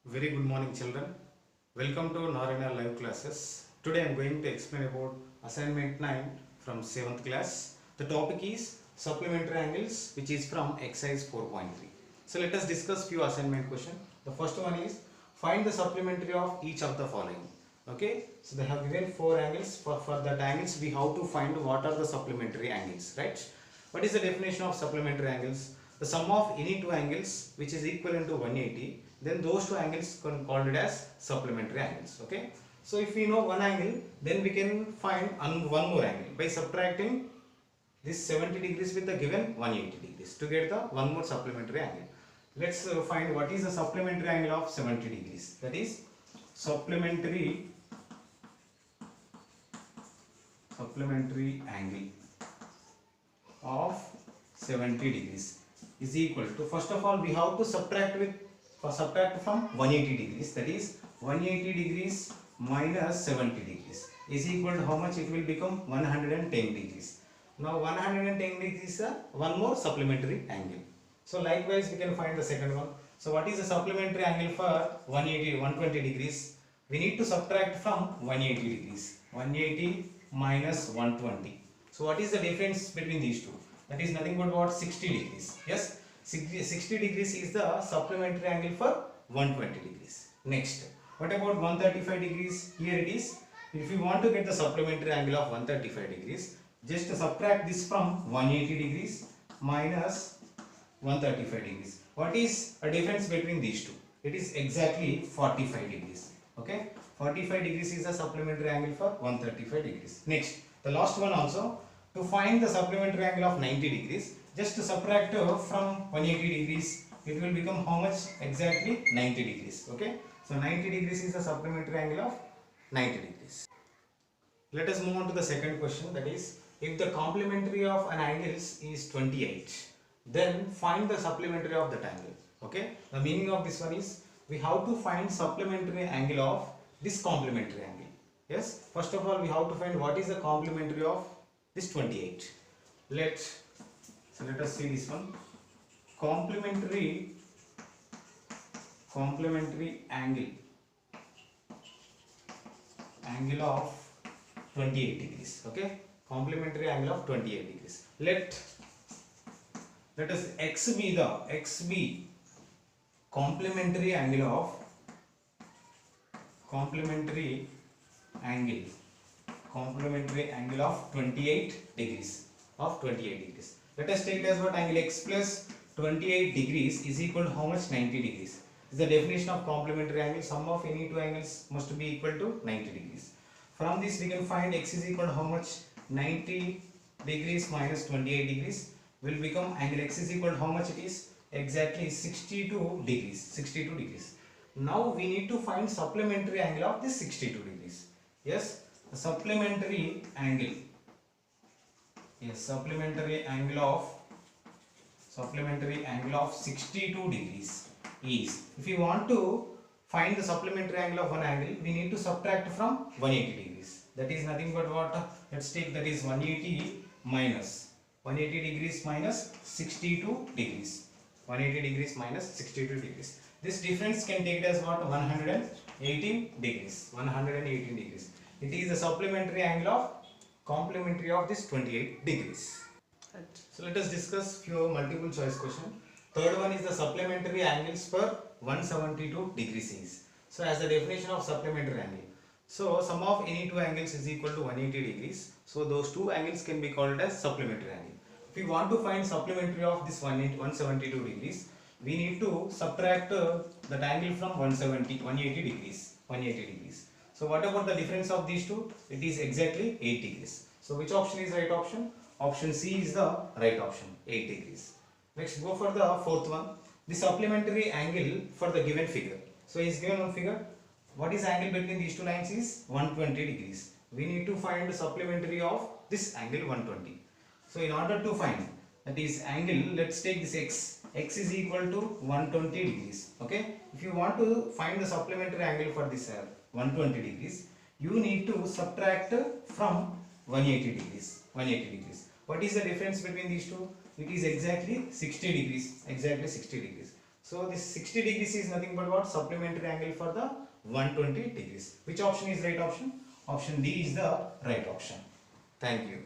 Very good morning children. Welcome to Narayana live classes. Today I am going to explain about assignment 9 from 7th class. The topic is supplementary angles, which is from exercise 4.3. So let us discuss few assignment question. The first one is find the supplementary of each of the following. Okay, so they have given 4 angles. For that angles we have to find what are the supplementary angles, right? What is the definition of supplementary angles? The sum of any two angles which is equivalent to 180, then those two angles can called it as supplementary angles. Okay, so if we know one angle, then we can find one more angle by subtracting this 70 degrees with the given 180 degrees to get the one more supplementary angle. Let's find what is the supplementary angle of 70 degrees. That is supplementary angle of 70 degrees is equal to, first of all we have to subtract from 180 degrees, that is 180 degrees minus 70 degrees is equal to how much? It will become 110 degrees. Now 110 degrees is one more supplementary angle. So likewise we can find the second one. So what is the supplementary angle for 120 degrees? We need to subtract from 180 degrees. 180 minus 120. So what is the difference between these two? That is nothing but what? 60 degrees. Yes, 60 degrees is the supplementary angle for 120 degrees. Next, what about 135 degrees? Here it is. If you want to get the supplementary angle of 135 degrees, just subtract this from 180 degrees minus 135 degrees. What is a difference between these two? It is exactly 45 degrees. Okay, 45 degrees is the supplementary angle for 135 degrees. Next, the last one also, to find the supplementary angle of 90 degrees, just to subtract from 180 degrees, it will become how much? Exactly 90 degrees. Okay, so 90 degrees is the supplementary angle of 90 degrees. Let us move on to the second question, that is, if the complementary of an angle is 28, then find the supplementary of that angle. Okay, the meaning of this one is we have to find supplementary angle of this complementary angle. Yes, first of all we have to find what is the complementary of this 28. Let us see this one. Complementary angle of 28 degrees. Okay, complementary angle of 28 degrees. Let us x be complementary angle of 28 degrees. Let us take it as what? Angle x plus 28 degrees is equal to how much? 90 degrees. This is the definition of complementary angle. Sum of any two angles must be equal to 90 degrees. From this we can find x is equal to how much? 90 degrees minus 28 degrees will become, angle x is equal to how much it is? Exactly 62 degrees. Now we need to find supplementary angle of this 62 degrees. Yes, the supplementary angle of 62 degrees is, if you want to find the supplementary angle of one angle, we need to subtract from 180 degrees. That is nothing but what? Let's take, that is 180 degrees minus 62 degrees. 180 degrees minus 62 degrees. This difference can take it as what? 118 degrees. It is the supplementary angle of complementary of this 28 degrees. Right. So let us discuss few multiple choice question. Third one is the supplementary angles for 172 degrees is. So as the definition of supplementary angle, so sum of any two angles is equal to 180 degrees. So those two angles can be called as supplementary angle. If we want to find supplementary of this 172 degrees, we need to subtract that angle from 180 degrees. So what about the difference of these two? It is exactly 8 degrees. So which option is right option? Option C is the right option, 8 degrees. Next, go for the fourth one. The supplementary angle for the given figure. So is given on figure. What is angle between these two lines is 120 degrees. We need to find the supplementary of this angle 120. So in order to find that is angle, let's take this x is equal to 120 degrees. Okay, if you want to find the supplementary angle for this 120 degrees, you need to subtract from 180 degrees. What is the difference between these two? It is exactly 60 degrees. So this 60 degrees is nothing but what? Supplementary angle for the 120 degrees. Which option is right option? Option D is the right option. Thank you.